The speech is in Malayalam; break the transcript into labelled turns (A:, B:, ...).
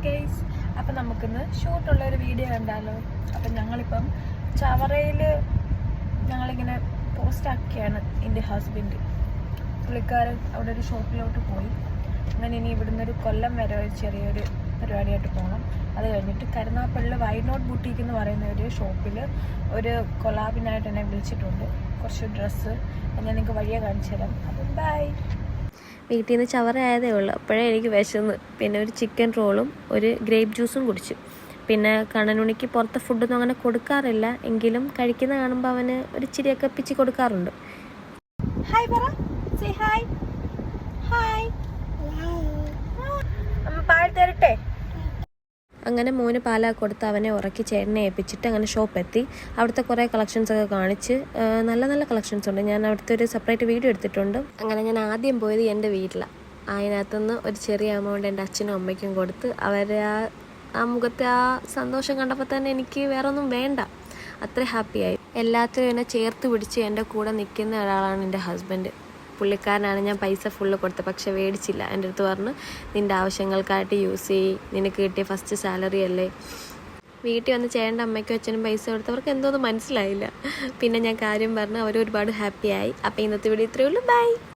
A: ഗൈസ്, അപ്പം നമുക്കിന്ന് ഷൂട്ടുള്ളൊരു വീഡിയോ കണ്ടാലോ. അപ്പം ഞങ്ങളിപ്പം ചവറയിൽ ഞങ്ങളിങ്ങനെ പോസ്റ്റാക്കിയാണ് എൻ്റെ ഹസ്ബൻഡ്. പുള്ളിക്കാരൻ അവിടെ ഒരു ഷോപ്പിലോട്ട് പോയി. അങ്ങനെ ഇനി ഇവിടുന്ന് ഒരു കൊല്ലം വരെ ഒരു ചെറിയൊരു പരിപാടിയായിട്ട് പോകണം. അത് കഴിഞ്ഞിട്ട് കരുനാഗപ്പള്ളിയിൽ വൈനോട്ട് ബുട്ടീക്ക് എന്ന് പറയുന്ന ഒരു ഷോപ്പിൽ ഒരു കൊളാബിനായിട്ട് എന്നെ വിളിച്ചിട്ടുണ്ട്. കുറച്ച് ഡ്രസ്സ് ഞാൻ നിങ്ങൾക്ക് വഴിയെ കാണിച്ചു തരാം. അപ്പം ബൈ.
B: വീട്ടിൽ നിന്ന് ചവറ ആയതേ ഉള്ളൂ, അപ്പോഴേ എനിക്ക് വിശന്ന്. പിന്നെ ഒരു ചിക്കൻ റോളും ഒരു ഗ്രേപ്പ് ജ്യൂസും കുടിച്ചു. പിന്നെ കണ്ണനുണിക്ക് പുറത്തെ ഫുഡൊന്നും അങ്ങനെ കൊടുക്കാറില്ല, എങ്കിലും കഴിക്കുന്ന കാണുമ്പോൾ അവന് ഒരു ചിരിയൊക്കെ പിച്ച് കൊടുക്കാറുണ്ട്.
A: ഹായ് പറ, സേ ഹായ്. ഹായ്, അമ്മ പാൽ തരട്ടെ?
B: അങ്ങനെ മോന് പാലൊക്കെ കൊടുത്ത് അവനെ ഉറക്കി ചേട്ടനെ ഏൽപ്പിച്ചിട്ട് അങ്ങനെ ഷോപ്പെത്തി. അവിടുത്തെ കുറേ കളക്ഷൻസൊക്കെ കാണിച്ച് നല്ല നല്ല കളക്ഷൻസ് ഉണ്ട്. ഞാൻ അവിടുത്തെ ഒരു സെപ്പറേറ്റ് വീഡിയോ എടുത്തിട്ടുണ്ട്. അങ്ങനെ ഞാൻ ആദ്യം പോയത് എൻ്റെ വീട്ടിലാണ്. അതിനകത്തുനിന്ന് ഒരു ചെറിയ എമൗണ്ട് എൻ്റെ അച്ഛനും അമ്മയ്ക്കും കൊടുത്ത് അവരെ ആ മുഖത്തെ ആ സന്തോഷം കണ്ടപ്പോൾ തന്നെ എനിക്ക് വേറെ ഒന്നും വേണ്ട, അത്ര ഹാപ്പിയായി. എല്ലാത്തിനും എന്നെ ചേർത്ത് പിടിച്ച് എൻ്റെ കൂടെ നിൽക്കുന്ന ഒരാളാണ് എൻ്റെ ഹസ്ബൻഡ്. പുള്ളിക്കാരനാണ് ഞാൻ പൈസ ഫുള്ള് കൊടുത്തത്, പക്ഷെ മേടിച്ചില്ല. എൻ്റെ അടുത്ത് പറഞ്ഞ് നിൻ്റെ ആവശ്യങ്ങൾക്കായിട്ട് യൂസ് ചെയ്യ്, നിനക്ക് കിട്ടിയ ഫസ്റ്റ് സാലറി അല്ലേ. വീട്ടിൽ വന്ന് ചേട്ടൻ്റെ അമ്മയ്ക്കും അച്ഛനും പൈസ കൊടുത്തവർക്ക് എന്തോന്നും മനസ്സിലായില്ല. പിന്നെ ഞാൻ കാര്യം പറഞ്ഞ് അവർ ഒരുപാട് ഹാപ്പിയായി. അപ്പോൾ ഇന്നത്തെ വീഡിയോ ഇത്രയേ ഉള്ളൂ. ബൈ.